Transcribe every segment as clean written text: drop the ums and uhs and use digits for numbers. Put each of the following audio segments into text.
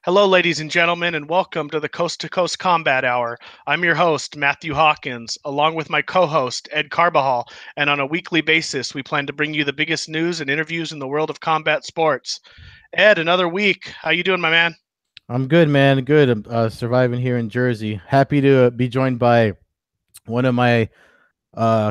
Hello, ladies and gentlemen, and welcome to the Coast to Coast Combat Hour. I'm your host, Matthew Hawkins, along with my co-host, Ed Carbajal, and on a weekly basis, we plan to bring you the biggest news and interviews in the world of combat sports. Ed, another week. How you doing, my man? I'm good, man. Good. I'm surviving here in Jersey. Happy to be joined by one of my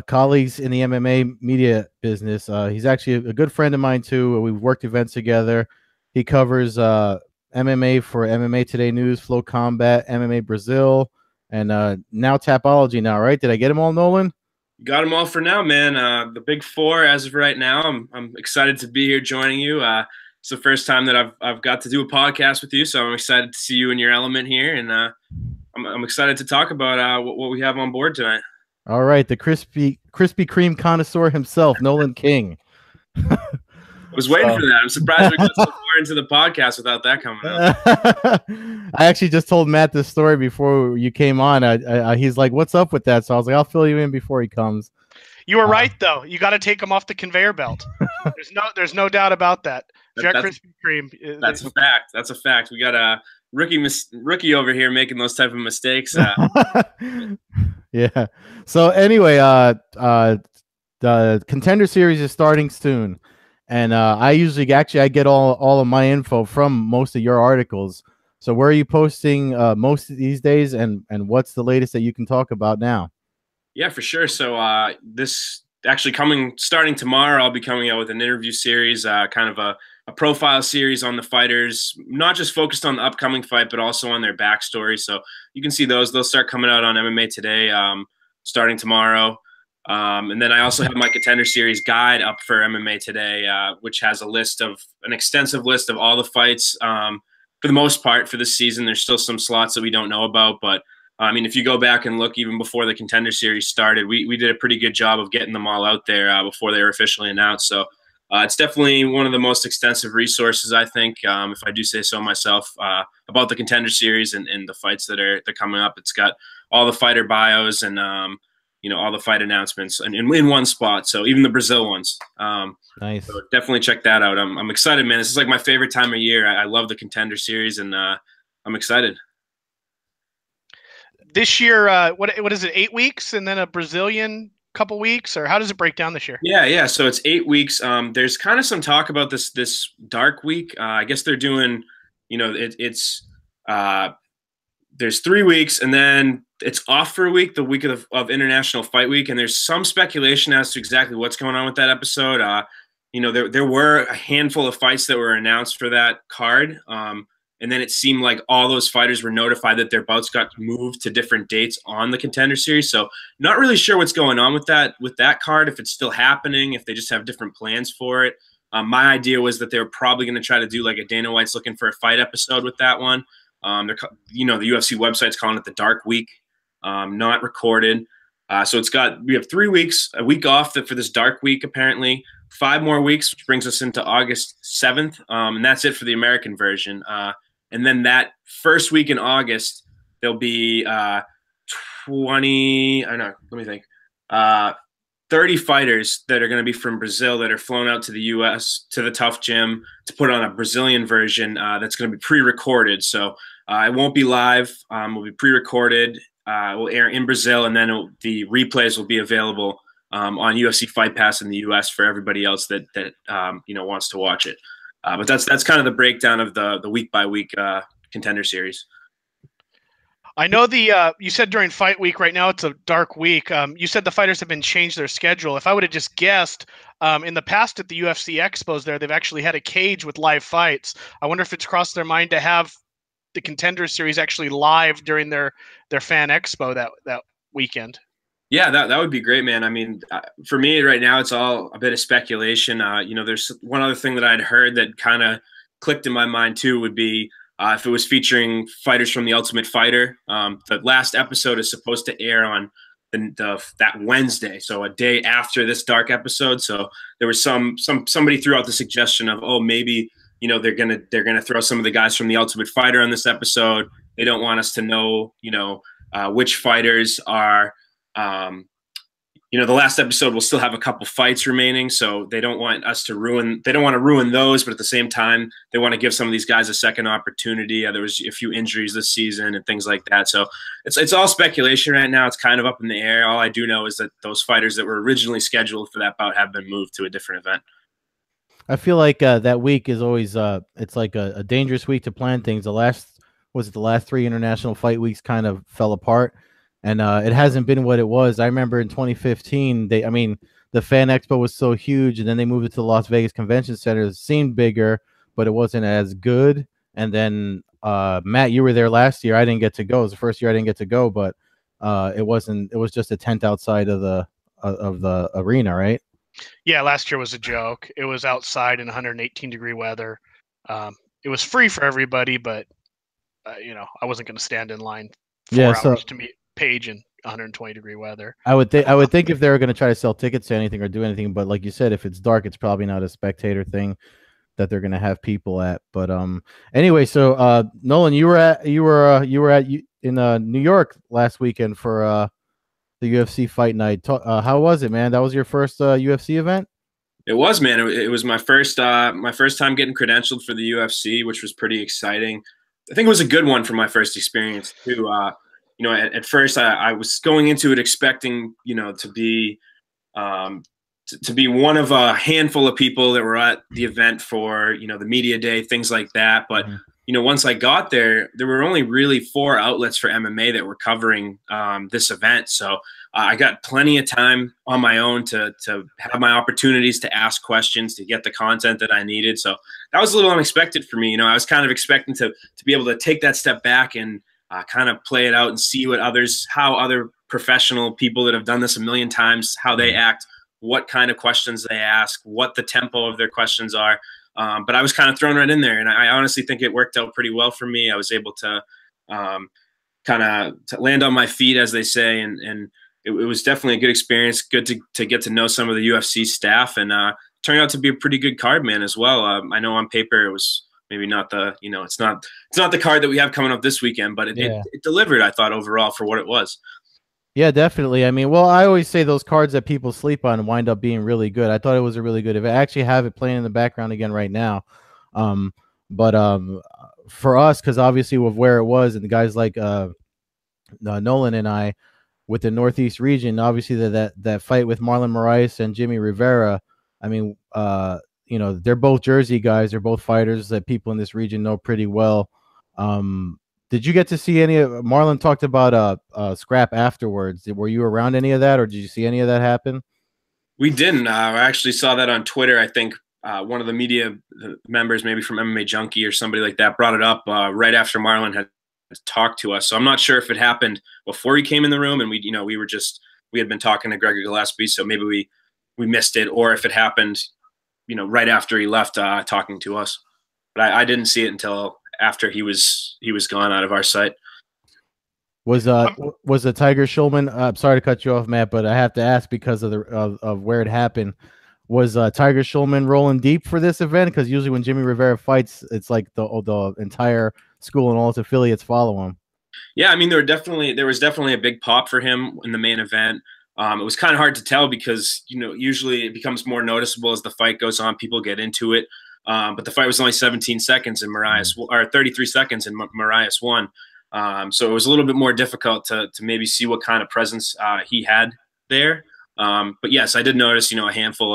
colleagues in the MMA media business. He's actually a good friend of mine too. We've worked events together. He covers MMA for MMA Today News, Flow Combat, MMA Brazil, and now Tapology. Now, right? Did I get him all, Nolan? Got them all for now, man. The big four as of right now. I'm excited to be here joining you. It's the first time that I've got to do a podcast with you, so I'm excited to see you in your element here, and I'm excited to talk about what we have on board tonight. All right, the Krispy Kreme connoisseur himself, Nolan King. I was waiting for that. I'm surprised we got so far into the podcast without that coming up. I actually just told Matt this story before you came on. He's like, "What's up with that?" So I was like, "I'll fill you in before he comes." You were right, though. You got to take him off the conveyor belt. There's no doubt about that. Jack Krispy Kreme. That's a fact. That's a fact. We got a rookie over here making those type of mistakes. Yeah. So anyway, the Contender Series is starting soon. And I get all of my info from most of your articles. So where are you posting most of these days, and what's the latest that you can talk about now? Yeah, for sure. So this actually starting tomorrow, I'll be coming out with an interview series, kind of a profile series on the fighters, not just focused on the upcoming fight, but also on their backstory. So you can see those. They'll start coming out on MMA Today starting tomorrow. And then I also have my Contender Series guide up for MMA Today, which has an extensive list of all the fights. For the most part, for this season, there's still some slots that we don't know about. But, I mean, if you go back and look even before the Contender Series started, we did a pretty good job of getting them all out there before they were officially announced. So it's definitely one of the most extensive resources, I think, if I do say so myself, about the Contender Series and the fights they're coming up. It's got all the fighter bios and all the fight announcements and in one spot. So even the Brazil ones. Nice. So definitely check that out. I'm excited, man. This is like my favorite time of year. I love the Contender Series, and I'm excited. This year, what is it? 8 weeks, and then a Brazilian couple weeks, or how does it break down this year? Yeah. So it's 8 weeks. There's kind of some talk about this dark week. I guess they're doing, there's 3 weeks, and then it's off for a week, the week of International Fight Week, and there's some speculation as to exactly what's going on with that episode. There were a handful of fights that were announced for that card, and then it seemed like all those fighters were notified that their bouts got moved to different dates on the Contender Series. So not really sure what's going on with that card, if it's still happening, if they just have different plans for it. My idea was that they were probably going to try to do like a Dana White's looking for a fight episode with that one. The UFC website's calling it the Dark Week, not recorded. So we have 3 weeks, a week off for this Dark Week, apparently 5 more weeks, which brings us into August 7th. And that's it for the American version. And then that first week in August, there'll be 30 fighters that are going to be from Brazil that are flown out to the U.S. to the Tough Gym to put on a Brazilian version that's going to be pre-recorded. So it won't be live. Will be pre-recorded. Will air in Brazil, and then the replays will be available on UFC Fight Pass in the U.S. for everybody else that wants to watch it. But that's kind of the breakdown of the week by week Contender Series. I know you said during fight week. Right now it's a dark week. You said the fighters have been changed their schedule. If I would have just guessed, in the past at the UFC expos they've actually had a cage with live fights. I wonder if it's crossed their mind to have the Contender Series actually live during their fan expo that weekend. Yeah, that would be great, man. I mean, for me right now, it's all a bit of speculation. There's one other thing that I'd heard that kind of clicked in my mind too would be if it was featuring fighters from The Ultimate Fighter. The last episode is supposed to air on that Wednesday, so a day after this dark episode. So there was somebody threw out the suggestion of, oh, maybe they're gonna throw some of the guys from The Ultimate Fighter on this episode. They don't want us to know which fighters are the last episode will still have a couple fights remaining, so they don't want us to ruin. They don't want to ruin those, but at the same time, they want to give some of these guys a second opportunity. There was a few injuries this season and things like that, so it's all speculation right now. It's kind of up in the air. All I do know is that those fighters that were originally scheduled for that bout have been moved to a different event. I feel like that week is always it's like a dangerous week to plan things. The last 3 international fight weeks kind of fell apart, and it hasn't been what it was. I remember in 2015, the Fan Expo was so huge, and then they moved it to the Las Vegas Convention Center. It seemed bigger, but it wasn't as good. And then Matt, you were there last year. I didn't get to go. It was the first year I didn't get to go, but it wasn't. It was just a tent outside of the arena, right? Yeah, last year was a joke. It was outside in 118-degree weather. It was free for everybody, but I wasn't going to stand in line 4 hours to meet Paige in 120-degree weather. I would think if they were going to try to sell tickets to anything or do anything, but like you said, if it's dark, it's probably not a spectator thing that they're going to have people at. But anyway, so Nolan, you were in New York last weekend for the UFC fight night. How was it, man? That was your first UFC event? It was, man. It was my first time getting credentialed for the UFC, which was pretty exciting. I think it was a good one for my first experience too. At first I was going into it expecting, to be one of a handful of people that were at the event for, the media day, things like that. But, once I got there, there were only really 4 outlets for MMA that were covering this event. So I got plenty of time on my own to have my opportunities to ask questions, to get the content that I needed. So that was a little unexpected for me. I was kind of expecting to be able to take that step back and kind of play it out and see how other professional people that have done this a million times, how they act, what kind of questions they ask, what the tempo of their questions are. But I was kind of thrown right in there, and I honestly think it worked out pretty well for me. I was able to kind of land on my feet, as they say, and it was definitely a good experience. Good to get to know some of the UFC staff, and turned out to be a pretty good card, man, as well. I know on paper it was maybe not the it's not the card that we have coming up this weekend, but it delivered, I thought, overall for what it was. Yeah, definitely. I mean, well, I always say those cards that people sleep on wind up being really good. I thought it was a really good event. I actually have it playing in the background again right now. But for us, because obviously with where it was and the guys like Nolan and I with the Northeast region, obviously that fight with Marlon Moraes and Jimmy Rivera, I mean, they're both Jersey guys. They're both fighters that people in this region know pretty well. Did you get to see any of Marlon talked about scrap afterwards? Were you around any of that, or did you see any of that happen? We didn't. I actually saw that on Twitter. I think one of the media members, maybe from MMA Junkie or somebody like that, brought it up right after Marlon had talked to us. So I'm not sure if it happened before he came in the room, and we had been talking to Gregor Gillespie, so maybe we missed it, or if it happened, right after he left talking to us. But I didn't see it until after he was gone out of our sight. Was the Tiger Schulman? I'm sorry to cut you off, Matt, but I have to ask because of where it happened. Was Tiger Schulman rolling deep for this event? Because usually when Jimmy Rivera fights, it's like the entire school and all its affiliates follow him. Yeah, I mean there was definitely a big pop for him in the main event. It was kind of hard to tell because usually it becomes more noticeable as the fight goes on. People get into it. But the fight was only 17 seconds and or 33 seconds and Moraes won. So it was a little bit more difficult to maybe see what kind of presence he had there. But yes, I did notice, a handful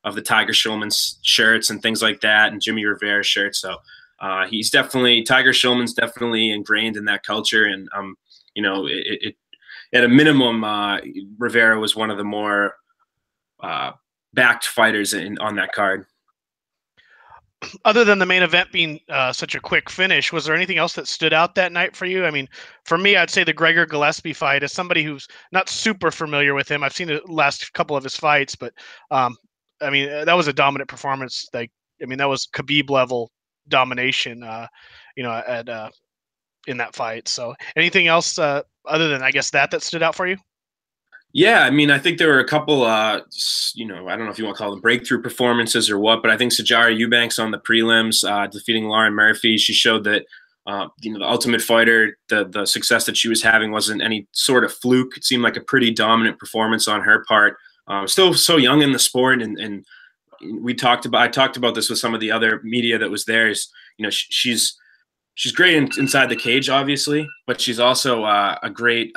of the Tiger Schulman shirts and things like that, and Jimmy Rivera shirts. So Tiger Schulman's definitely ingrained in that culture. And, at a minimum, Rivera was one of the more backed fighters on that card. Other than the main event being such a quick finish, was there anything else that stood out that night for you? I mean, for me, I'd say the Gregor Gillespie fight. As somebody who's not super familiar with him, I've seen the last couple of his fights, but I mean, that was a dominant performance. That was Khabib level domination, in that fight. So, anything else other than I guess that stood out for you? Yeah, I mean, I think there were a couple, I don't know if you want to call them breakthrough performances or what, but I think Sajara Eubanks on the prelims, defeating Lauren Murphy, she showed that The Ultimate Fighter, the success that she was having wasn't any sort of fluke. It seemed like a pretty dominant performance on her part. Still so young in the sport, and I talked about this with some of the other media that was there. Is she's great inside the cage, obviously, but she's also a great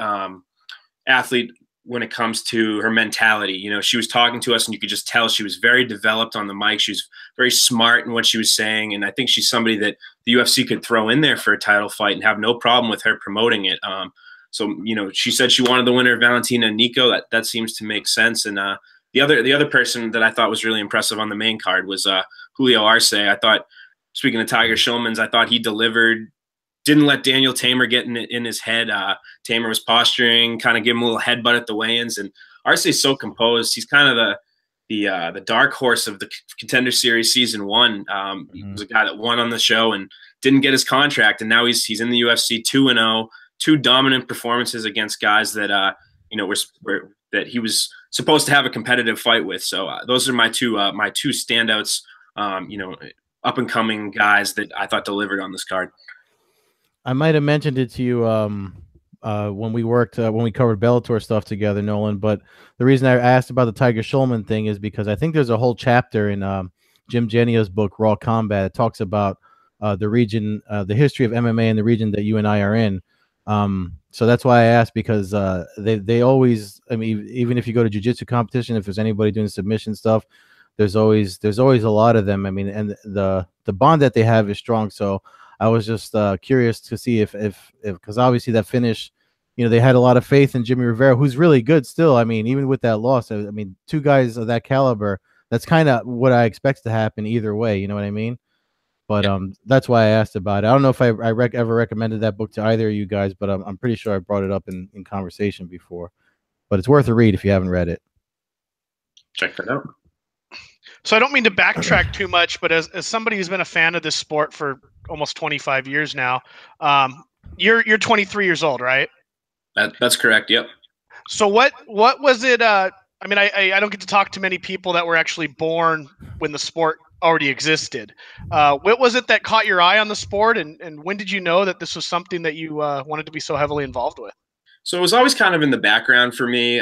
athlete when it comes to her mentality. She was talking to us and you could just tell she was very developed on the mic. She was very smart in what she was saying. And I think she's somebody that the UFC could throw in there for a title fight and have no problem with her promoting it. So she said she wanted the winner of Valentina and Nico. That seems to make sense. And the other person that I thought was really impressive on the main card was Julio Arce. I thought, speaking of Tiger Schulman's, I thought he delivered. Didn't let Daniel Tamer get in his head. Tamer was posturing, kind of give him a little headbutt at the weigh-ins, and Arce is so composed. He's kind of the dark horse of the Contender Series season 1. He was a guy that won on the show and didn't get his contract, and now he's in the UFC 2-0, 2 dominant performances against guys that were that he was supposed to have a competitive fight with. So those are my two standouts. Up and coming guys that I thought delivered on this card. I might have mentioned it to you when we covered Bellator stuff together, Nolan. But the reason I asked about the Tiger Schulman thing is because I think there's a whole chapter in Jim Genio's book Raw Combat that talks about the region, the history of MMA in the region that you and I are in. So that's why I asked, because they always, I mean, even if you go to jiu-jitsu competition, if there's anybody doing submission stuff, there's always a lot of them. I mean, and the bond that they have is strong. So I was just curious to see if because obviously that finish, they had a lot of faith in Jimmy Rivera, who's really good still. I mean, even with that loss, I mean, 2 guys of that caliber, that's kind of what I expect to happen either way. You know what I mean? But that's why I asked about it. I don't know if I ever recommended that book to either of you guys, but I'm pretty sure I brought it up in conversation before. But it's worth a read if you haven't read it. Check that out. So I don't mean to backtrack too much, but as somebody who's been a fan of this sport for almost 25 years now, you're 23 years old, right? That's correct. Yep. So what was it? I mean, I don't get to talk to many people that were actually born when the sport already existed. What was it that caught your eye on the sport, and when did you know that this was something that you wanted to be so heavily involved with? So it was always kind of in the background for me.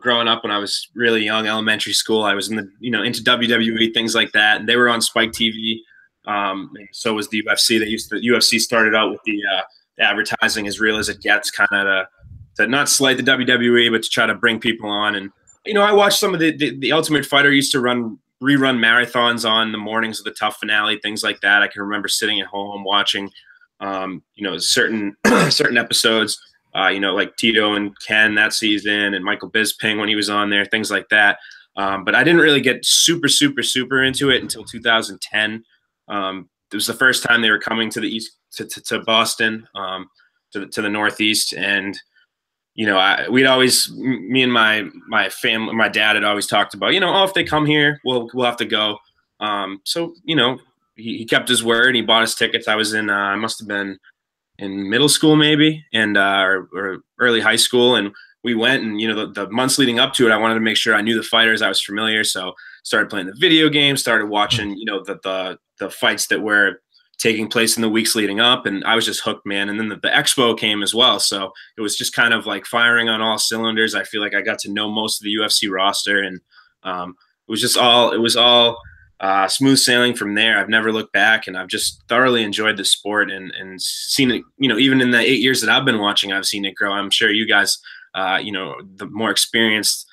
Growing up when I was really young, elementary school, I was into WWE, things like that. And they were on Spike TV. And so was the UFC. The UFC started out with the advertising as real as it gets, kind of to not slight the WWE, but to try to bring people on. And, I watched some of the Ultimate Fighter used to rerun marathons on the mornings of the Tough finale, things like that. I can remember sitting at home watching, certain episodes. Like Tito and Ken that season, and Michael Bisping when he was on there, things like that. But I didn't really get super into it until 2010. It was the first time they were coming to the East, to Boston, to the Northeast. And, we'd always, me and my family, my dad had always talked about, if they come here, we'll have to go. So, he kept his word. He bought us tickets. I was in, I must have been in middle school maybe, and or early high school, and we went. And the months leading up to it, I wanted to make sure I knew the fighters, I was familiar, so started playing the video games, started watching the fights that were taking place in the weeks leading up, and I was just hooked, man. And then the expo came as well, so it was just kind of like firing on all cylinders. I feel like I got to know most of the UFC roster, and it was all smooth sailing from there. I've never looked back, and I've just thoroughly enjoyed the sport and seen it, even in the 8 years that I've been watching, I've seen it grow. I'm sure you guys, the more experienced,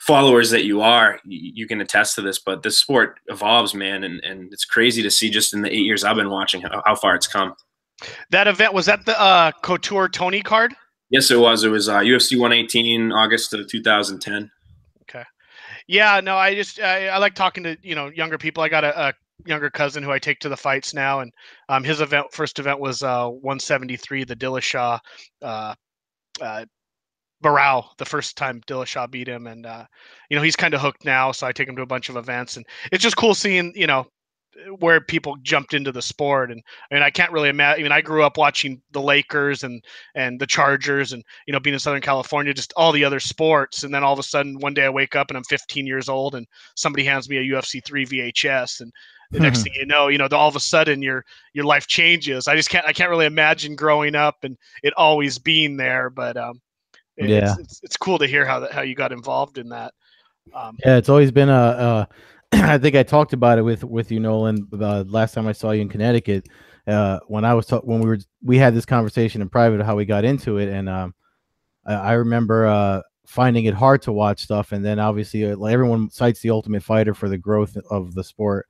followers that you are, you can attest to this, but this sport evolves, man. And it's crazy to see just in the 8 years I've been watching how far it's come. That event, was that the Couture Tony card? Yes, it was. It was UFC 118, August of 2010. Okay. Yeah, no, I like talking to, younger people. I got a younger cousin who I take to the fights now, and his first event was 173, the Dillashaw Barao, the first time Dillashaw beat him, and he's kind of hooked now, so I take him to a bunch of events, and it's just cool seeing where people jumped into the sport. And I mean, I can't really imagine. I mean, I grew up watching the Lakers and the Chargers, and being in Southern California, just all the other sports, and then all of a sudden one day I wake up and I'm 15 years old and somebody hands me a UFC 3 VHS, and the next thing you know, all of a sudden your life changes. I can't really imagine growing up and it always being there, but Yeah. it's cool to hear how you got involved in that. Yeah, it's always been a I think I talked about it with you, Nolan, last time I saw you in Connecticut. When we had this conversation in private how we got into it, and I remember finding it hard to watch stuff, and then obviously everyone cites the Ultimate Fighter for the growth of the sport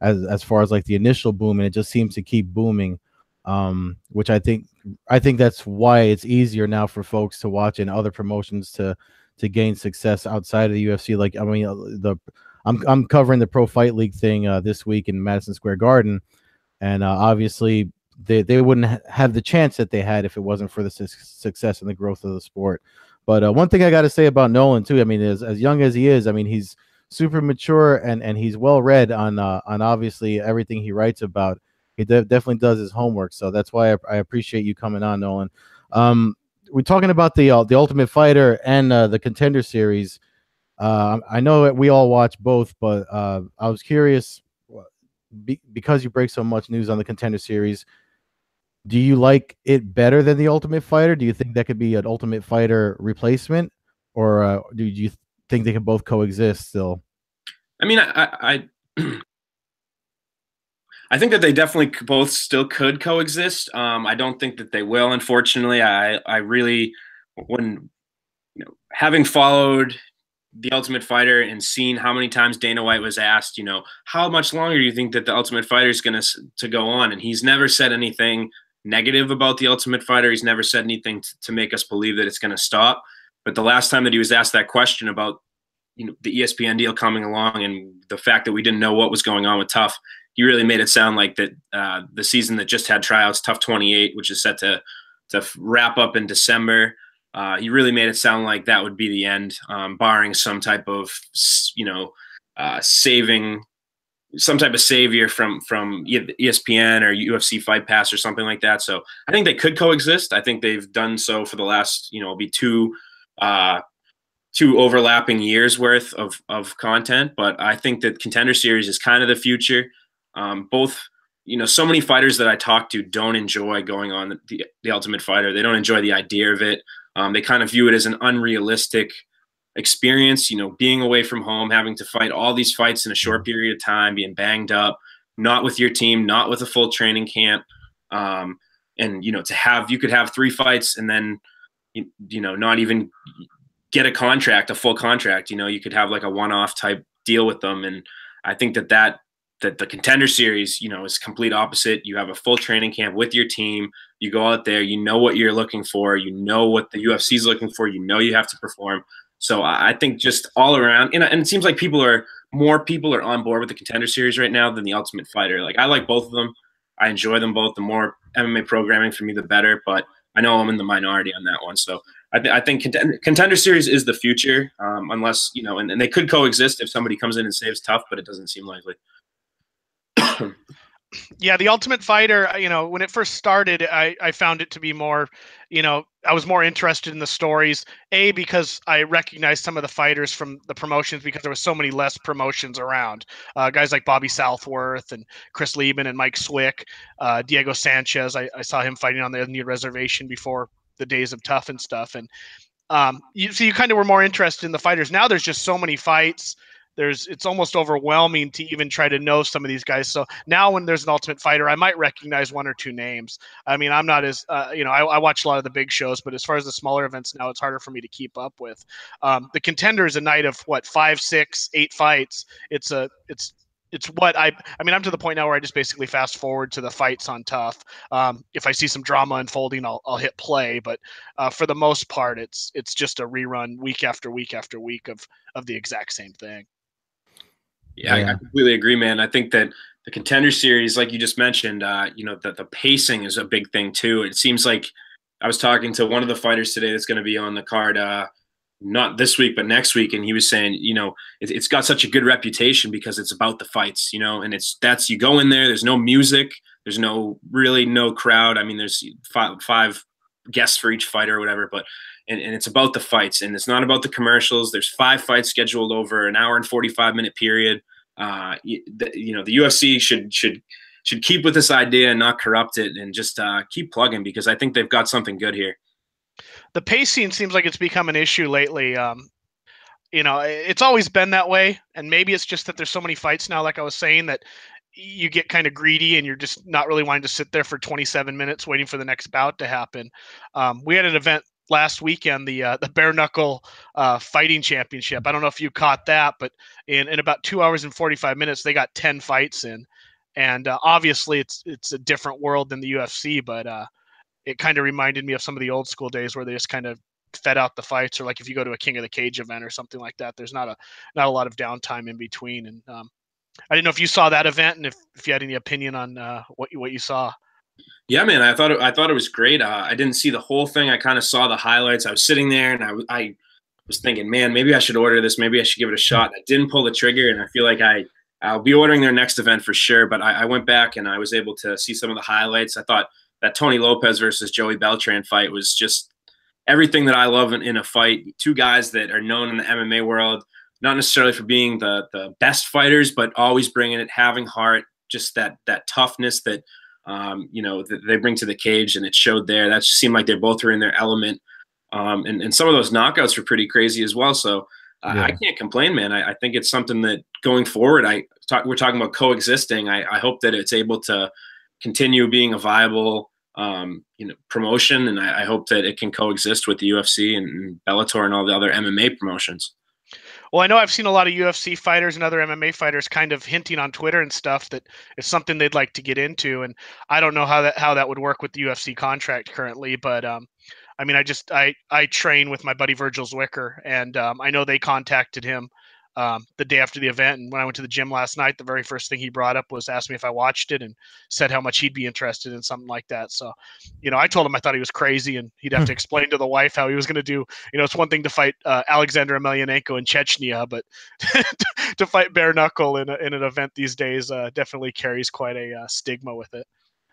as far as like the initial boom, and it just seems to keep booming. Which I think that's why it's easier now for folks to watch in other promotions to gain success outside of the UFC. Like, I mean, I'm covering the Pro Fight League thing this week in Madison Square Garden, and obviously they wouldn't have the chance that they had if it wasn't for the success and the growth of the sport. But one thing I got to say about Nolan too, I mean, as young as he is, I mean, he's super mature and he's well read on obviously everything he writes about. He definitely does his homework, so that's why I appreciate you coming on, Nolan. We're talking about the Ultimate Fighter and the Contender Series. I know that we all watch both, but I was curious because you break so much news on the Contender Series. Do you like it better than the Ultimate Fighter? Do you think that could be an Ultimate Fighter replacement, or do you think they can both coexist still? I mean, I think that they definitely both still could coexist. I don't think that they will, unfortunately. I really, when having followed the Ultimate Fighter and seeing how many times Dana White was asked, how much longer do you think that the Ultimate Fighter is going to go on? And he's never said anything negative about the Ultimate Fighter. He's never said anything to make us believe that it's going to stop. But the last time that he was asked that question about the ESPN deal coming along and the fact that we didn't know what was going on with Tough, he really made it sound like that the season that just had tryouts, Tough 28, which is set to wrap up in December, he really made it sound like that would be the end, barring some type of some type of savior from ESPN or UFC Fight Pass or something like that. So I think they could coexist. I think they've done so for the last it'll be two overlapping years worth of content. But I think that Contender Series is kind of the future. Both, so many fighters that I talk to don't enjoy going on the Ultimate Fighter. They don't enjoy the idea of it. They kind of view it as an unrealistic experience, being away from home, having to fight all these fights in a short period of time, being banged up, not with your team, not with a full training camp. And, you could have 3 fights and then, not even get a full contract. You could have like a one-off type deal with them. And I think that the Contender Series, is complete opposite. You have a full training camp with your team. You go out there, you know what you're looking for. You know what the UFC is looking for. You know you have to perform. So I think just all around, and it seems like more people are on board with the Contender Series right now than the Ultimate Fighter. Like, I like both of them. I enjoy them both. The more MMA programming for me, the better. But I know I'm in the minority on that one. So I think Contender Series is the future, unless, and they could coexist if somebody comes in and saves Tough, but it doesn't seem likely. Yeah, the Ultimate Fighter, when it first started, I found it to be more, I was more interested in the stories, because I recognized some of the fighters from the promotions because there was so many less promotions around. Guys like Bobby Southworth and Chris Lieben and Mike Swick, Diego Sanchez. I saw him fighting on the Indian reservation before the days of Tough and stuff. And you kind of were more interested in the fighters. Now there's just so many fights. It's almost overwhelming to even try to know some of these guys. So now when there's an Ultimate Fighter, I might recognize 1 or 2 names. I mean, I'm not as, I watch a lot of the big shows, but as far as the smaller events now, it's harder for me to keep up with. The Contender is a night of 5, 6, 8 fights. It's what I'm to the point now where I just basically fast forward to the fights on Tough. If I see some drama unfolding, I'll hit play. But for the most part, it's just a rerun week after week after week of the exact same thing. Yeah, I completely agree, man. I think that the Contender Series, like you just mentioned, that the pacing is a big thing too. It seems like I was talking to one of the fighters today that's going to be on the card, not this week, but next week. And he was saying, it's got such a good reputation because it's about the fights, and you go in there's no music. There's no crowd. I mean, there's five guests for each fighter or whatever, but and it's about the fights, and it's not about the commercials. There's 5 fights scheduled over an hour and 45-minute period. the UFC should keep with this idea and not corrupt it, and just keep plugging, because I think they've got something good here. The pacing seems like it's become an issue lately. It's always been that way, and maybe it's just that there's so many fights now, like I was saying, that you get kind of greedy and you're just not really wanting to sit there for 27 minutes waiting for the next bout to happen. We had an event last weekend, the bare knuckle fighting championship. I don't know if you caught that, but in about 2 hours and 45 minutes, they got 10 fights in. And obviously it's a different world than the UFC, but it kind of reminded me of some of the old school days where they just kind of fed out the fights, or like if you go to a King of the Cage event or something like that, there's not a lot of downtime in between. And I didn't know if you saw that event and if you had any opinion on what you saw. Yeah, man, I thought it was great. I didn't see the whole thing. I kind of saw the highlights. I was sitting there and I was thinking, man, maybe I should order this. Maybe I should give it a shot. I didn't pull the trigger, and I feel like I'll be ordering their next event for sure. But I went back and I was able to see some of the highlights. I thought that Tony Lopez versus Joey Beltran fight was just everything that I love in a fight. Two guys that are known in the MMA world, not necessarily for being the best fighters, but always bringing it, having heart, just that toughness that that they bring to the cage, and it showed there. That just seemed like they both were in their element, and some of those knockouts were pretty crazy as well. So I can't complain, man. I think it's something that going forward, we're talking about coexisting. I hope that it's able to continue being a viable promotion, and I hope that it can coexist with the UFC and Bellator and all the other MMA promotions. Well, I know I've seen a lot of UFC fighters and other MMA fighters kind of hinting on Twitter and stuff that it's something they'd like to get into, and I don't know how that would work with the UFC contract currently, but I mean, I train with my buddy Virgil Whittaker, and I know they contacted him the day after the event. And when I went to the gym last night, the very first thing he brought up was asked me if I watched it and said how much he'd be interested in something like that. So, I told him I thought he was crazy, and he'd have to explain to the wife how he was going to do. It's one thing to fight Alexander Emelianenko in Chechnya, but to fight bare knuckle in an event these days definitely carries quite a stigma with it.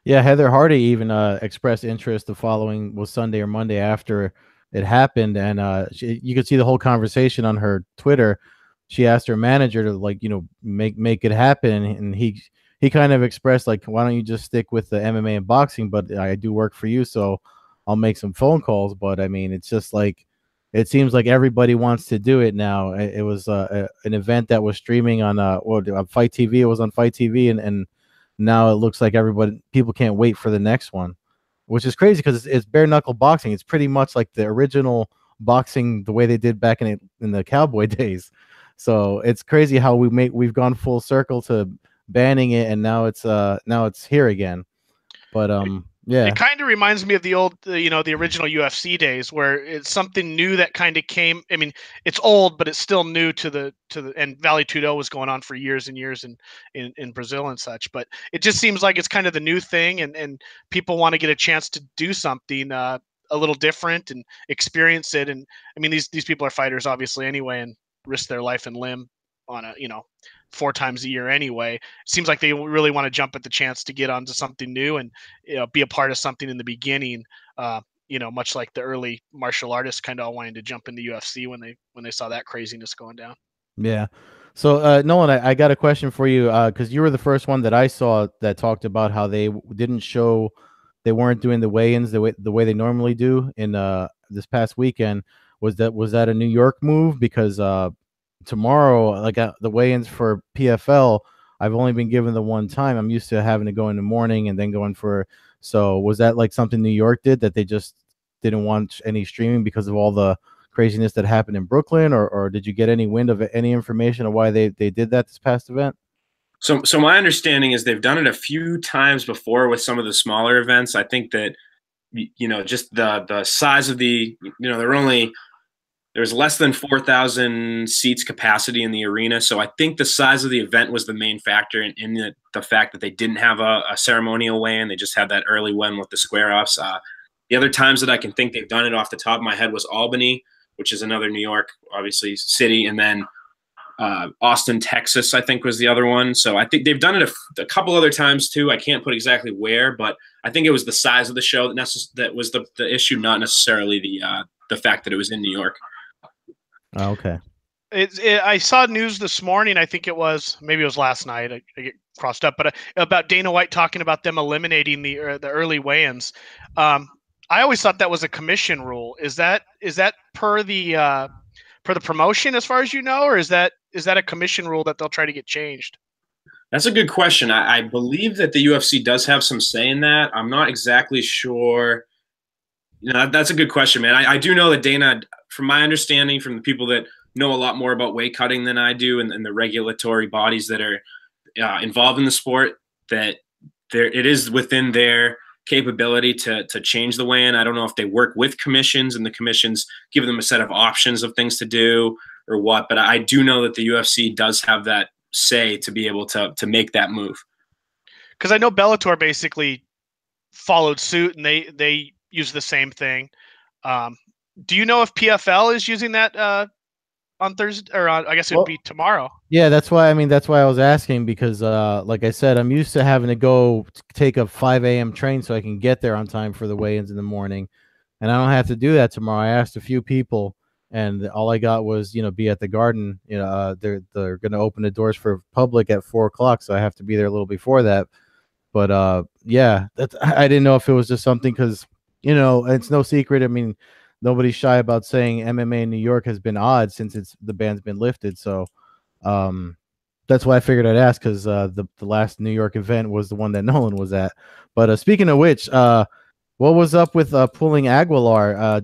Yeah, Heather Hardy even expressed interest the following was Sunday or Monday after it happened, and you could see the whole conversation on her Twitter. She asked her manager to make it happen, and he kind of expressed like, why don't you just stick with the MMA and boxing? But I do work for you, so I'll make some phone calls. But I mean, it's just like it seems like everybody wants to do it now. It was an event that was streaming on Fight TV. It was on Fight TV, and now it looks like people can't wait for the next one, which is crazy because it's bare knuckle boxing. It's pretty much like the original boxing, the way they did back in the cowboy days. So it's crazy how we've gone full circle to banning it, and now it's here again. But yeah, it kind of reminds me of the old, the original UFC days, where it's something new that kind of came. I mean, it's old, but it's still new to the and Vale Tudo was going on for years and years in Brazil and such. But it just seems like it's kind of the new thing, and people want to get a chance to do something a little different and experience it. And I mean, these people are fighters, obviously, anyway, and risk their life and limb on 4 times a year anyway. It seems like they really want to jump at the chance to get onto something new and be a part of something in the beginning, much like the early martial artists kind of all wanting to jump into UFC when they saw that craziness going down. Yeah. So Nolan, I got a question for you because you were the first one that I saw that talked about how they weren't doing the weigh-ins the way they normally do in this past weekend. Was that a New York move? Because tomorrow, like the weigh-ins for PFL, I've only been given the one time. I'm used to having to go in the morning and then going for. So was that like something New York did that they just didn't want any streaming because of all the craziness that happened in Brooklyn, or did you get any wind of any information of why they did that this past event? So my understanding is they've done it a few times before with some of the smaller events. I think that just the size of there was less than 4,000 seats capacity in the arena. So I think the size of the event was the main factor in the fact that they didn't have a ceremonial weigh-in. They just had that early one with the square-offs. The other times that I can think they've done it off the top of my head was Albany, which is another New York, obviously, city, and then Austin, Texas, I think was the other one. So I think they've done it a couple other times too. I can't put exactly where, but I think it was the size of the show that was the issue, not necessarily the fact that it was in New York. Oh, okay. I saw news this morning. I think it was, maybe it was last night. I get crossed up, but about Dana White talking about them eliminating the early weigh-ins. I always thought that was a commission rule. Is that per the promotion as far as you know, or is that a commission rule that they'll try to get changed? That's a good question. I believe that the UFC does have some say in that. I'm not exactly sure. You know, that's a good question, man. I do know that Dana, from my understanding, from the people that know a lot more about weight cutting than I do, and the regulatory bodies that are involved in the sport, that it is within their capability to change the weigh-in. I don't know if they work with commissions and the commissions give them a set of options of things to do or what, but I do know that the UFC does have that say to be able to make that move. Because I know Bellator basically followed suit and they use the same thing. Do you know if PFL is using that on Thursday, or I guess it would be tomorrow? Yeah, that's why I was asking, because like I said, I'm used to having to go take a 5 a.m. train so I can get there on time for the weigh-ins in the morning, and I don't have to do that tomorrow. I asked a few people, and all I got was, be at the Garden. They're going to open the doors for public at 4 o'clock, so I have to be there a little before that. But yeah, I didn't know if it was just something, because it's no secret. I mean, nobody's shy about saying MMA in New York has been odd since the ban's been lifted. So that's why I figured I'd ask, because the last New York event was the one that Nolan was at. But speaking of which, what was up with pulling Aguilar?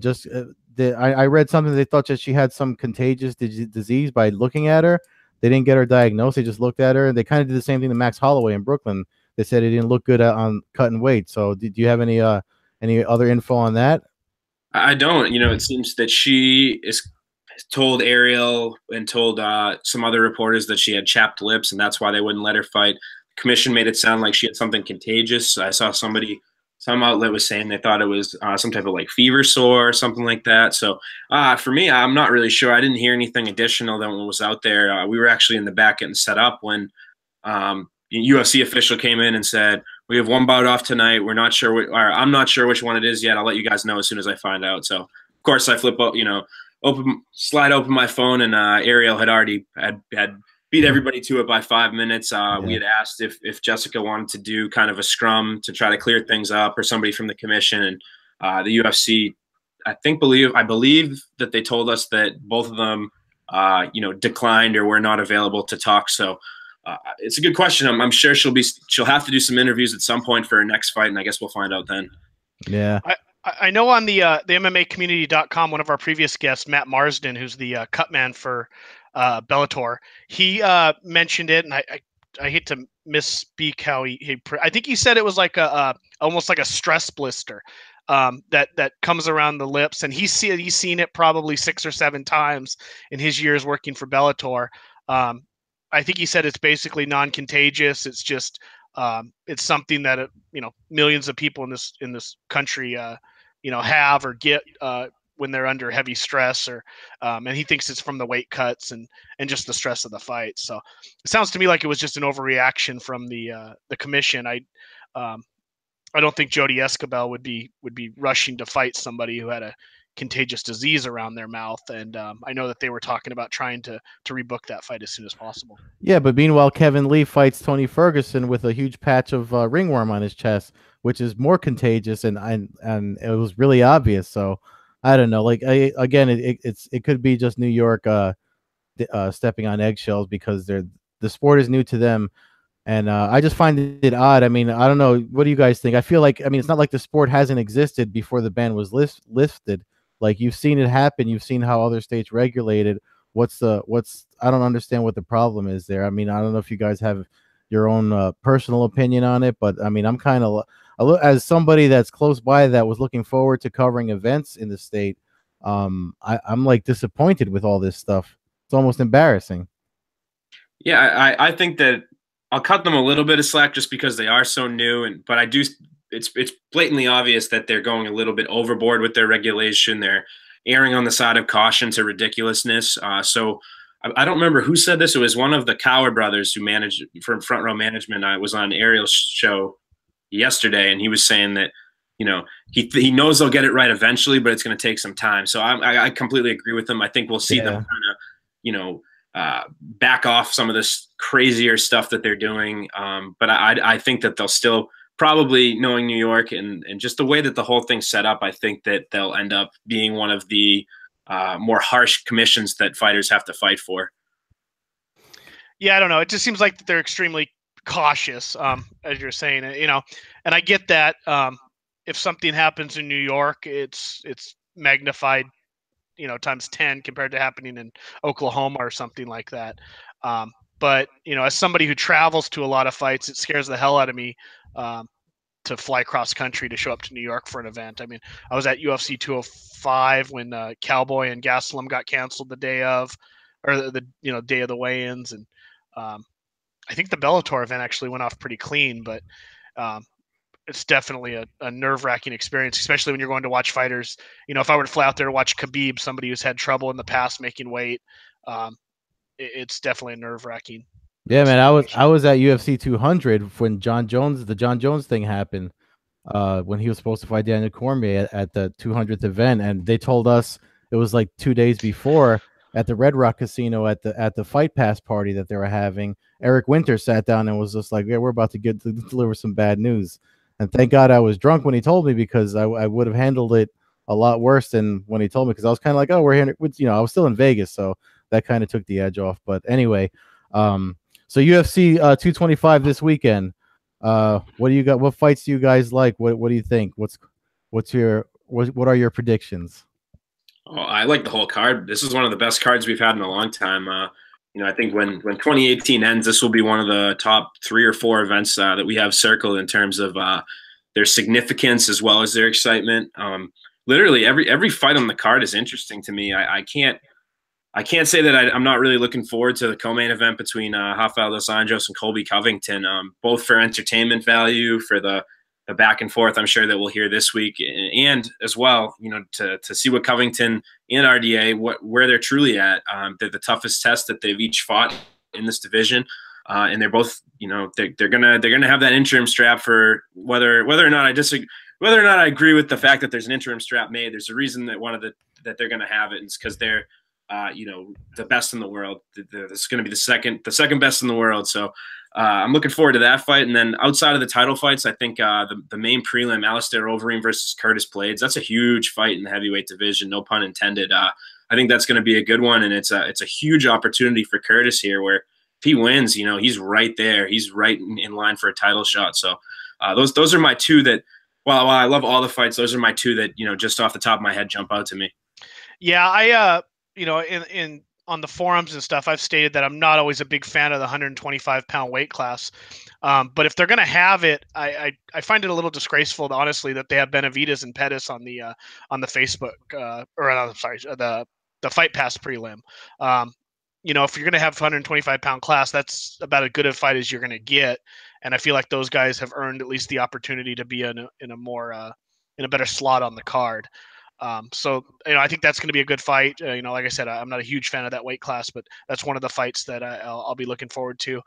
I read something. They thought that she had some contagious disease by looking at her. They didn't get her diagnosed. They just looked at her, and they kind of did the same thing to Max Holloway in Brooklyn. They said it didn't look good on cutting weight. So do you have any other info on that? I don't. It seems that she is told Ariel and told some other reporters that she had chapped lips, and that's why they wouldn't let her fight. The commission made it sound like she had something contagious. I saw some outlet was saying they thought it was some type of like fever sore or something like that. So for me, I'm not really sure. I didn't hear anything additional than what was out there. We were actually in the back getting set up when UFC official came in and said, "We have one bout off tonight. We're not sure I'm not sure which one it is yet. I'll let you guys know as soon as I find out." So of course I flip up, slide open my phone, and Ariel had already had beat everybody to it by 5 minutes. We had asked if Jessica wanted to do kind of a scrum to try to clear things up, or somebody from the commission, and the UFC, I believe that they told us that both of them, declined or were not available to talk. So it's a good question. I'm sure she'll have to do some interviews at some point for her next fight, and I guess we'll find out then. Yeah. I know on the MMAcommunity.com, one of our previous guests, Matt Marsden, who's the cut man for Bellator, he mentioned it, and I hate to misspeak how I think he said it was like almost like a stress blister that comes around the lips, and he's seen it probably 6 or 7 times in his years working for Bellator. I think he said it's basically non-contagious. It's just it's something that millions of people in this country have or get when they're under heavy stress, or and he thinks it's from the weight cuts and just the stress of the fight. So it sounds to me like it was just an overreaction from the commission. I don't think Jody Escobar would be rushing to fight somebody who had a contagious disease around their mouth, and I know that they were talking about trying to rebook that fight as soon as possible. Yeah, but meanwhile, Kevin Lee fights Tony Ferguson with a huge patch of ringworm on his chest, which is more contagious, and it was really obvious. So I don't know. Like it could be just New York stepping on eggshells, because the sport is new to them. And I just find it odd. I mean, I don't know. What do you guys think? I feel like, it's not like the sport hasn't existed before the ban was lifted. Like, you've seen it happen. You've seen how other states regulated. I don't understand what the problem is there. I mean, I don't know if you guys have your own personal opinion on it, but I mean, I'm kind of, as somebody that's close by that was looking forward to covering events in the state, I'm like disappointed with all this stuff. It's almost embarrassing. Yeah, I think that I'll cut them a little bit of slack just because they are so new, but it's blatantly obvious that they're going a little bit overboard with their regulation. They're erring on the side of caution to ridiculousness. So I don't remember who said this. It was one of the Cower brothers who managed from Front Row Management. I was on Ariel's show yesterday, and he was saying that he knows they'll get it right eventually, but it's going to take some time. So I completely agree with him. I think we'll see them kind of back off some of this crazier stuff that they're doing. But I think that they'll still probably, knowing New York and just the way that the whole thing's set up, I think that they'll end up being one of the more harsh commissions that fighters have to fight for. Yeah, I don't know. It just seems like they're extremely cautious, as you're saying, and I get that. If something happens in New York, it's magnified, times 10 compared to happening in Oklahoma or something like that. But as somebody who travels to a lot of fights, it scares the hell out of me to fly cross country to show up to New York for an event. I mean, I was at UFC 205 when Cowboy and Gastelum got canceled the day of, or the day of the weigh-ins, and I think the Bellator event actually went off pretty clean, but it's definitely a nerve-wracking experience, especially when you're going to watch fighters. If I were to fly out there to watch Khabib, somebody who's had trouble in the past making weight, it's definitely a nerve-wracking. Yeah, man, I was at UFC 200 when the Jon Jones thing happened, when he was supposed to fight Daniel Cormier at the 200th event, and they told us it was like 2 days before at the Red Rock Casino at the Fight Pass party that they were having. Eric Winter sat down and was just like, "Yeah, we're about to deliver some bad news." And thank God I was drunk when he told me, because I would have handled it a lot worse than when he told me, because I was kind of like, "Oh, we're here," I was still in Vegas, so that kind of took the edge off. But anyway, so UFC 225 this weekend. What do you got? What fights do you guys like? What do you think? What are your predictions? Oh, I like the whole card. This is one of the best cards we've had in a long time. I think when 2018 ends, this will be one of the top 3 or 4 events that we have circled in terms of their significance as well as their excitement. Literally every fight on the card is interesting to me. I can't say that I'm not really looking forward to the co-main event between Rafael dos Anjos and Colby Covington, both for entertainment value, for the back and forth I'm sure that we'll hear this week, and as well, to see what Covington and RDA, where they're truly at. They're the toughest test that they've each fought in this division, and they're both, they're gonna have that interim strap for whether or not I disagree, whether or not I agree with the fact that there's an interim strap made. There's a reason that that they're gonna have it, and it's because they're the best in the world. This is going to be the second best in the world. So I'm looking forward to that fight. And then outside of the title fights, I think the main prelim, Alistair Overeem versus Curtis Blades, that's a huge fight in the heavyweight division. No pun intended. I think that's going to be a good one, and it's a huge opportunity for Curtis here, where if he wins, he's right there. He's right in line for a title shot. So those are my two that, while I love all the fights, those are my two that just off the top of my head jump out to me. Yeah, in on the forums and stuff, I've stated that I'm not always a big fan of the 125-pound weight class. But if they're going to have it, I find it a little disgraceful, honestly, that they have Benavidez and Pettis on the Facebook, the Fight Pass prelim. If you're going to have 125-pound class, that's about as good a fight as you're going to get. And I feel like those guys have earned at least the opportunity to be in a better slot on the card. So I think that's going to be a good fight. Like I said, I'm not a huge fan of that weight class, but that's one of the fights that I'll be looking forward to.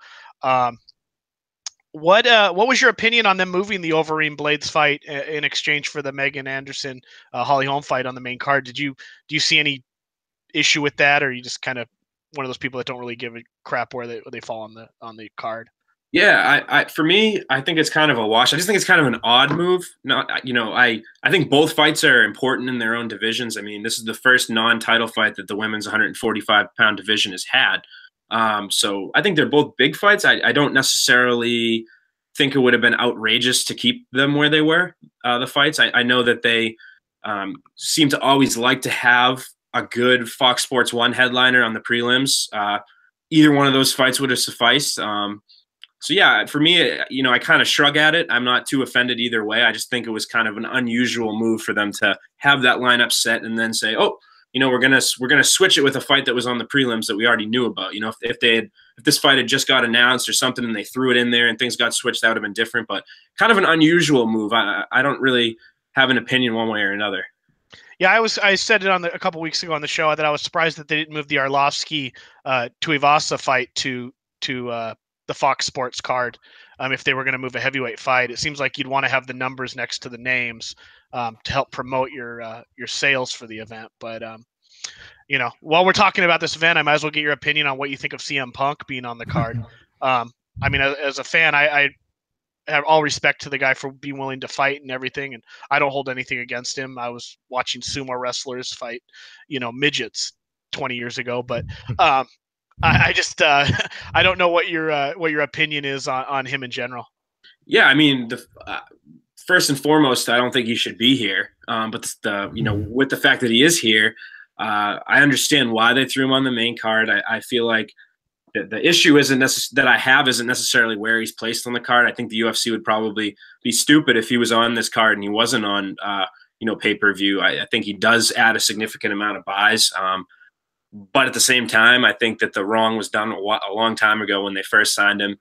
What was your opinion on them moving the Overeem Blades fight in exchange for the Megan Anderson Holly Holm fight on the main card? Do you see any issue with that, or are you just kind of one of those people that don't really give a crap where they fall on the card? Yeah, for me, I think it's kind of a wash. I just think it's kind of an odd move. I think both fights are important in their own divisions. I mean, this is the first non-title fight that the women's 145-pound division has had. So I think they're both big fights. I don't necessarily think it would have been outrageous to keep them where they were, the fights. I know that they seem to always like to have a good Fox Sports 1 headliner on the prelims. Either one of those fights would have sufficed. So yeah, for me, I kind of shrug at it. I'm not too offended either way. I just think it was kind of an unusual move for them to have that lineup set and then say, "Oh, we're gonna switch it with a fight that was on the prelims that we already knew about." If this fight had just got announced or something and they threw it in there and things got switched, that would have been different. But kind of an unusual move. I don't really have an opinion one way or another. Yeah, I said it a couple weeks ago on the show that I was surprised that they didn't move the Arlovsky Tuivasa fight to the Fox Sports card. If they were going to move a heavyweight fight, it seems like you'd want to have the numbers next to the names to help promote your sales for the event. But while we're talking about this event, I might as well get your opinion on what you think of CM Punk being on the card. I mean, as a fan, I have all respect to the guy for being willing to fight and everything, and I don't hold anything against him. I was watching sumo wrestlers fight, midgets 20 years ago, but I just I don't know what your opinion is on him in general. Yeah, I mean, first and foremost, I don't think he should be here. But with the fact that he is here, I understand why they threw him on the main card. I feel like the issue isn't necessarily where he's placed on the card. I think the UFC would probably be stupid if he was on this card and he wasn't on, pay-per-view. I think he does add a significant amount of buys. But at the same time, I think that the wrong was done a long time ago when they first signed him.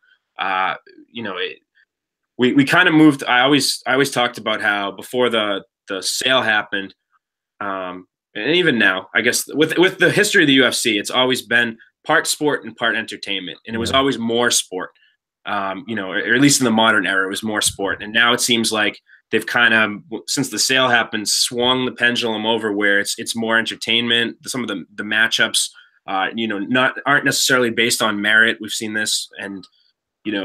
We kind of moved. I always talked about how before the sale happened, and even now, I guess with the history of the UFC, it's always been part sport and part entertainment, and it was always more sport. Or at least in the modern era, it was more sport. And now it seems like they've kind of, since the sale happened, swung the pendulum over where it's more entertainment. Some of the matchups, aren't necessarily based on merit. We've seen this, and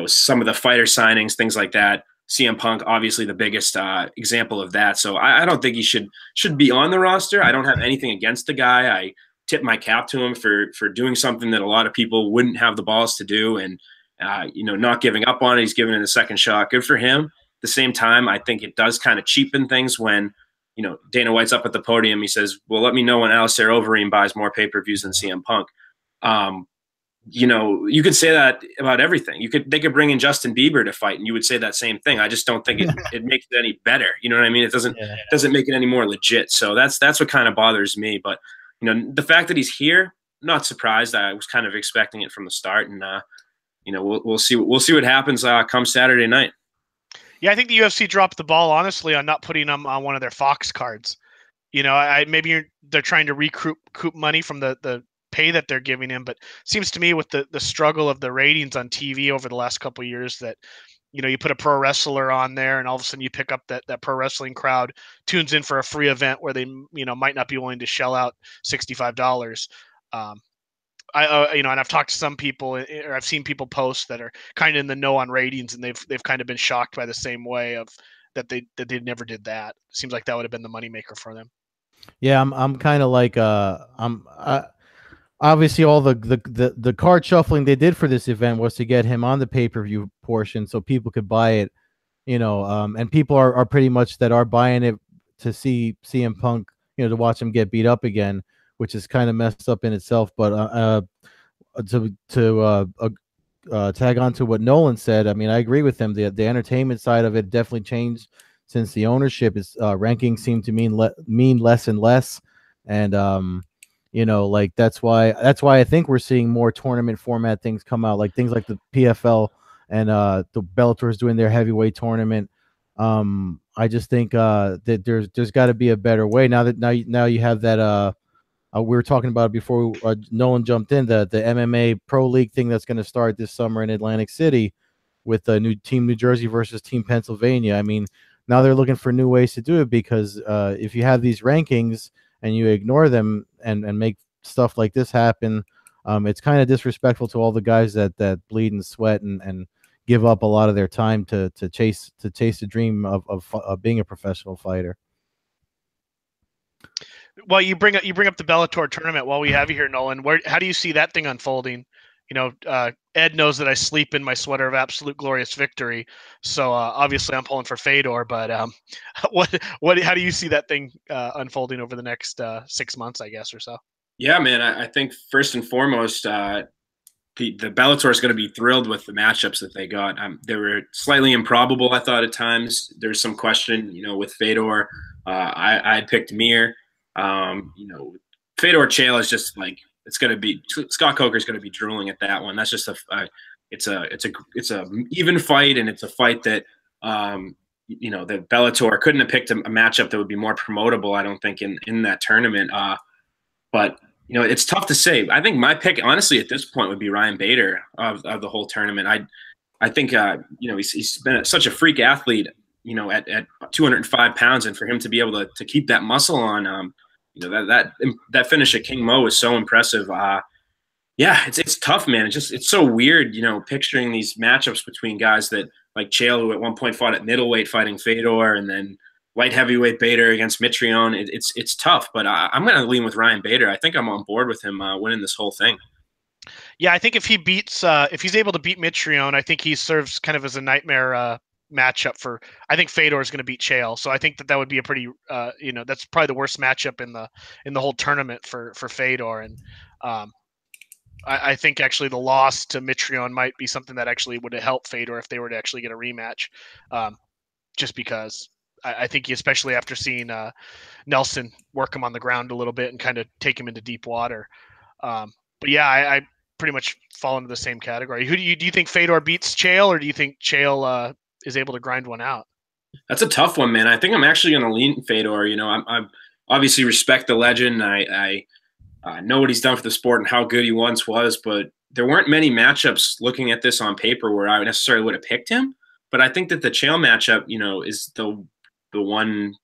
some of the fighter signings, things like that. CM Punk, obviously the biggest example of that. So I don't think he should be on the roster. I don't have anything against the guy. I tip my cap to him for doing something that a lot of people wouldn't have the balls to do, and not giving up on it. He's giving it a second shot. Good for him. At the same time, I think it does kind of cheapen things when Dana White's up at the podium. He says, "Well, let me know when Alistair Overeem buys more pay-per-views than CM Punk." You could say that about everything. They could bring in Justin Bieber to fight, and you would say that same thing. I just don't think it makes it any better. You know what I mean? It doesn't make it any more legit. So that's what kind of bothers me. But the fact that he's here, not surprised. I was kind of expecting it from the start, and we'll see what happens come Saturday night. Yeah, I think the UFC dropped the ball, honestly, on not putting him on one of their Fox cards. Maybe they're trying to recoup money from the pay that they're giving him, but it seems to me with the struggle of the ratings on TV over the last couple of years that you put a pro wrestler on there, and all of a sudden you pick up that pro wrestling crowd tunes in for a free event where they might not be willing to shell out $65. And I've talked to some people, or I've seen people post that are kind of in the know on ratings, and they've kind of been shocked by the same way of that they never did that. It seems like that would have been the moneymaker for them. Yeah, I'm kind of like obviously all the card shuffling they did for this event was to get him on the pay-per-view portion so people could buy it, and people are pretty much that are buying it to see CM Punk, to watch him get beat up again, which is kind of messed up in itself. But to tag on to what Nolan said, I mean, I agree with him. The entertainment side of it definitely changed since the ownership is rankings seem to mean less and less, and like that's why I think we're seeing more tournament format things come out, like things like the PFL and the Bellator is doing their heavyweight tournament. I just think that there's got to be a better way now you have that we were talking about it before Nolan jumped in, the MMA Pro League thing that's going to start this summer in Atlantic City with the new Team New Jersey versus Team Pennsylvania. I mean, now they're looking for new ways to do it, because if you have these rankings and you ignore them and make stuff like this happen, it's kind of disrespectful to all the guys that bleed and sweat and give up a lot of their time to chase the dream of being a professional fighter. Well, you bring up the Bellator tournament while we have you here, Nolan. How do you see that thing unfolding? Ed knows that I sleep in my sweater of absolute glorious victory, so obviously I'm pulling for Fedor. But how do you see that thing unfolding over the next 6 months, I guess, or so? Yeah, man. I think first and foremost, the Bellator is going to be thrilled with the matchups that they got. They were slightly improbable, I thought, at times. There's some question, with Fedor. I had picked Mir. Fedor Chael is just like, it's going to be, Scott Coker's going to be drooling at that one. That's just it's a even fight, and it's a fight that that Bellator couldn't have picked a matchup that would be more promotable, I don't think, in that tournament. But it's tough to say. I think my pick, honestly, at this point would be Ryan Bader of the whole tournament. I think he's been such a freak athlete, at 205 pounds, and for him to be able to keep that muscle on, that finish at King Mo was so impressive. Yeah, it's tough, man. It's so weird, picturing these matchups between guys that like Chael, who at one point fought at middleweight fighting Fedor, and then light heavyweight Bader against Mitrione. It's tough, but I'm going to lean with Ryan Bader. I think I'm on board with him winning this whole thing. Yeah, I think if he's able to beat Mitrione, I think he serves kind of as a nightmare matchup for. I think Fedor is going to beat Chael, so I think that would be a pretty, that's probably the worst matchup in the whole tournament for Fedor, and I think actually the loss to Mitrione might be something that actually would help Fedor if they were to actually get a rematch, just because I think especially after seeing Nelson work him on the ground a little bit and kind of take him into deep water. But yeah, I pretty much fall into the same category. Who do you think Fedor beats Chael, or do you think Chael is able to grind one out? That's a tough one, man. I think I'm actually going to lean Fedor. I obviously respect the legend. I know what he's done for the sport and how good he once was, but there weren't many matchups looking at this on paper where I necessarily would have picked him. But I think that the Chael matchup, is the one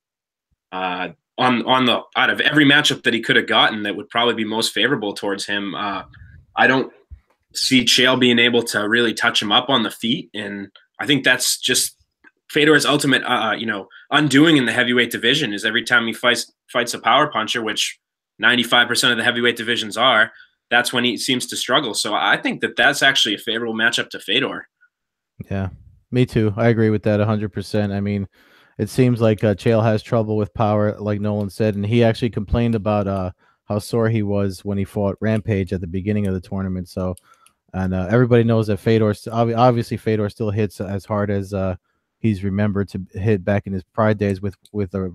on the out of every matchup that he could have gotten that would probably be most favorable towards him. I don't see Chael being able to really touch him up on the feet, and I think that's just Fedor's ultimate, undoing in the heavyweight division is every time he fights a power puncher, which 95% of the heavyweight divisions are, that's when he seems to struggle. So I think that that's actually a favorable matchup to Fedor. Yeah, me too. I agree with that 100%. I mean, it seems like Chael has trouble with power, like Nolan said, and he actually complained about how sore he was when he fought Rampage at the beginning of the tournament. So, and everybody knows that Fedor, obviously Fedor still hits as hard as he's remembered to hit back in his pride days with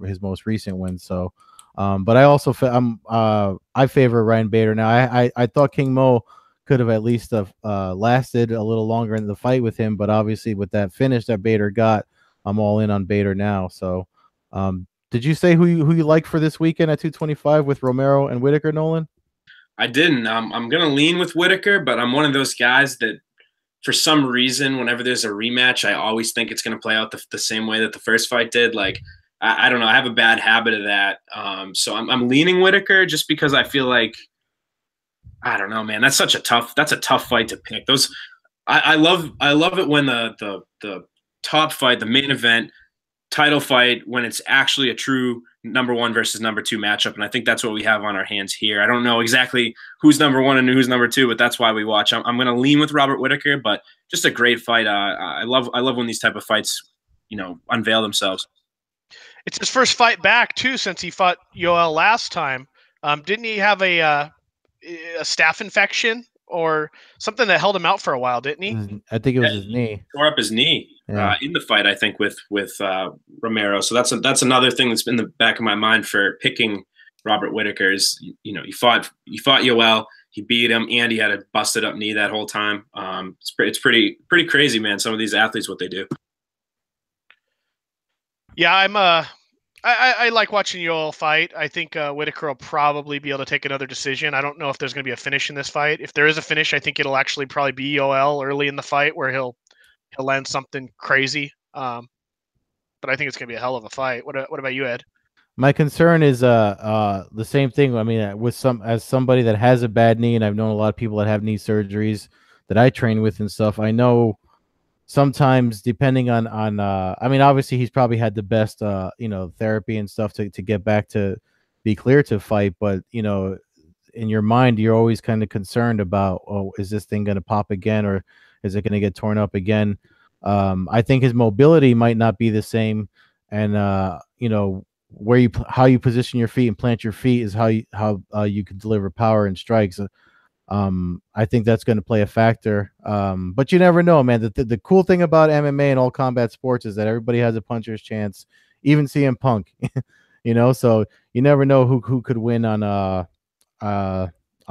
his most recent win. So, but I also I favor Ryan Bader. Now, I thought King Mo could have at least lasted a little longer in the fight with him, but obviously with that finish that Bader got, I'm all in on Bader now. So, did you say who you like for this weekend at 225 with Romero and Whittaker, Nolan? I didn't. I'm going to lean with Whittaker, but I'm one of those guys that for some reason, whenever there's a rematch, I always think it's going to play out the same way that the first fight did. Like, I don't know. I have a bad habit of that. So I'm leaning Whittaker just because I feel like, I don't know, man. That's a tough fight to pick. I love it when the top fight, the main event, title fight, when it's actually a true #1 versus #2 matchup, and I think that's what we have on our hands here. I don't know exactly who's #1 and who's #2, but that's why we watch. I'm going to lean with Robert Whittaker, but just a great fight. I love when these type of fights, unveil themselves. It's his first fight back too since he fought Yoel last time. Didn't he have a staph infection or something that held him out for a while? Didn't he? I think it was his knee. Tore up his knee in the fight, I think, with Romero. So that's another thing that's in the back of my mind for picking Robert Whittaker. Is he fought Yoel, he beat him, and he had a busted up knee that whole time. It's pretty crazy, man. Some of these athletes, what they do. Yeah, I like watching Yoel fight. I think Whittaker will probably be able to take another decision. I don't know if there's going to be a finish in this fight. If there is a finish, I think it'll actually probably be Yoel early in the fight where he'll land something crazy. But I think it's going to be a hell of a fight. What about you, Ed? My concern is the same thing. I mean, as somebody that has a bad knee, and I've known a lot of people that have knee surgeries that I train with and stuff. I know sometimes depending on I mean, obviously he's probably had the best therapy and stuff to get back to be clear to fight, but in your mind you're always kind of concerned about, oh, is this thing going to pop again, or is it going to get torn up again? I think his mobility might not be the same, and how you position your feet and plant your feet is how you can deliver power and strikes. I think that's going to play a factor. But you never know, man. The cool thing about MMA and all combat sports is that everybody has a puncher's chance, even CM Punk. So you never know who could win on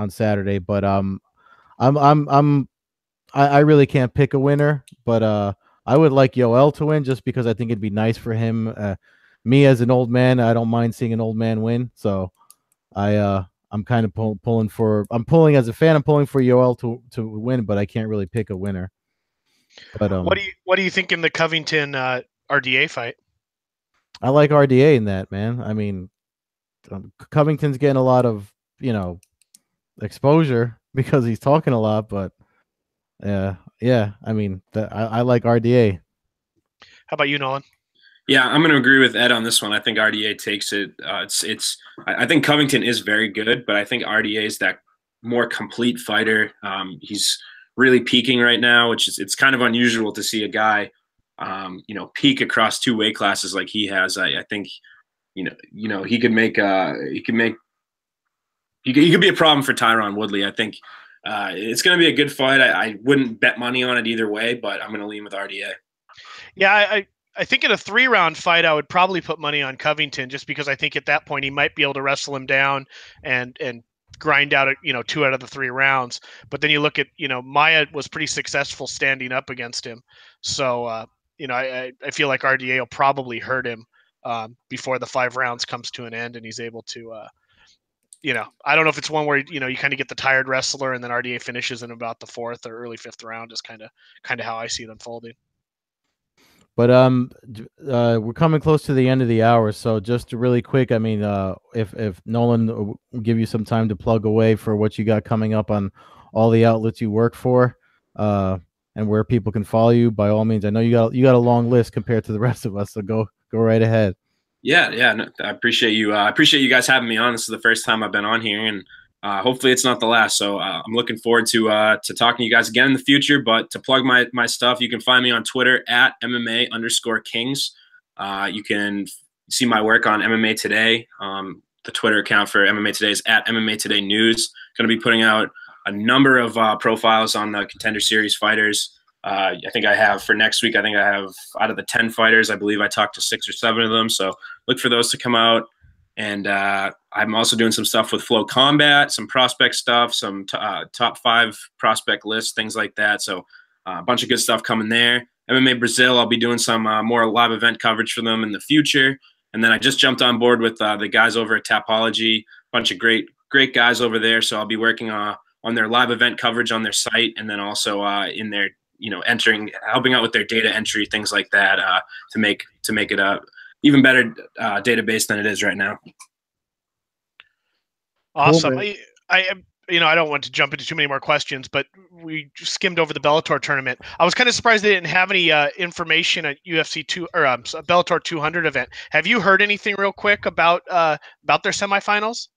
Saturday. But I really can't pick a winner, but I would like Yoel to win just because I think it'd be nice for him. Me as an old man, I don't mind seeing an old man win. So I'm kind of pulling as a fan. I'm pulling for Yoel to win, but I can't really pick a winner. But what do you think in the Covington RDA fight? I like RDA in that, man. I mean, Covington's getting a lot of, exposure because he's talking a lot, but yeah. I mean, I like RDA. How about you, Nolan? Yeah, I'm going to agree with Ed on this one. I think RDA takes it. I think Covington is very good, but I think RDA is that more complete fighter. He's really peaking right now, which is it's kind of unusual to see a guy, peak across 2 weight classes like he has. I think, he could make he could be a problem for Tyron Woodley. I think it's going to be a good fight. I wouldn't bet money on it either way, but I'm going to lean with RDA. Yeah, I think in a 3-round fight, I would probably put money on Covington just because I think at that point he might be able to wrestle him down and grind out 2 out of the 3 rounds. But then you look at Maia was pretty successful standing up against him, so I feel like RDA will probably hurt him before the 5 rounds comes to an end and he's able to. I don't know if it's one where you kind of get the tired wrestler and then RDA finishes in about the 4th or early 5th round is kind of how I see it unfolding. But we're coming close to the end of the hour, so just really quick, I mean, if Nolan will give you some time to plug away for what you got coming up on all the outlets you work for, and where people can follow you, by all means. I know you got a long list compared to the rest of us, so go right ahead. Yeah, no, I appreciate you. I appreciate you guys having me on. This is the first time I've been on here, and hopefully it's not the last. So I'm looking forward to talking to you guys again in the future. But to plug my stuff, you can find me on Twitter at MMA_Kings. You can see my work on MMA Today. The Twitter account for MMA Today is at MMA Today News. Going to be putting out a number of profiles on the Contender Series fighters. I think I have for next week. I think I have out of the 10 fighters, I believe I talked to 6 or 7 of them. So look for those to come out. And I'm also doing some stuff with Flow Combat, some prospect stuff, some top 5 prospect lists, things like that. So a bunch of good stuff coming there. MMA Brazil, I'll be doing some more live event coverage for them in the future. And then I just jumped on board with the guys over at Tapology, bunch of great guys over there. So I'll be working on their live event coverage on their site, and then also in their helping out with their data entry, things like that, to make it a even better database than it is right now. Awesome. Cool, I don't want to jump into too many more questions, but we skimmed over the Bellator tournament. I was kind of surprised they didn't have any information at UFC 2 or Bellator 200 event. Have you heard anything real quick about their semifinals?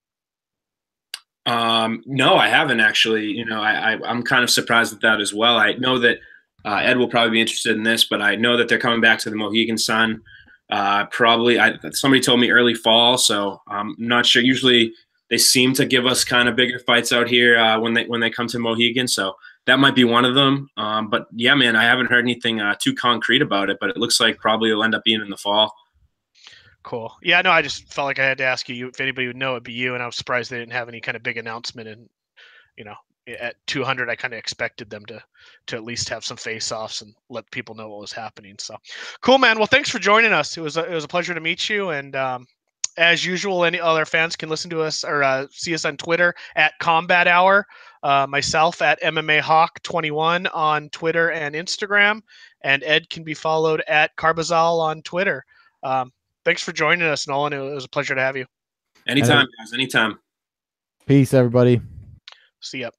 No, I haven't actually. I'm kind of surprised at that as well. I know that Ed will probably be interested in this, but I know that they're coming back to the Mohegan Sun. Somebody told me early fall, so I'm not sure. Usually they seem to give us kind of bigger fights out here when they come to Mohegan, so that might be one of them. But yeah, man, I haven't heard anything too concrete about it, but it looks like probably it'll end up being in the fall. Cool. Yeah, no, I just felt like I had to ask you if anybody would know, it'd be you, and I was surprised they didn't have any kind of big announcement. And at 200, I kind of expected them to at least have some face-offs and let people know what was happening. So cool, man. Well, thanks for joining us. It was a pleasure to meet you. And as usual, any other fans can listen to us or see us on Twitter at Combat Hour. Myself at MMA Hawk 21 on Twitter and Instagram, and Ed can be followed at Carbazal on Twitter. Thanks for joining us, Nolan. It was a pleasure to have you. Anytime, guys. Anytime. Peace, everybody. See ya.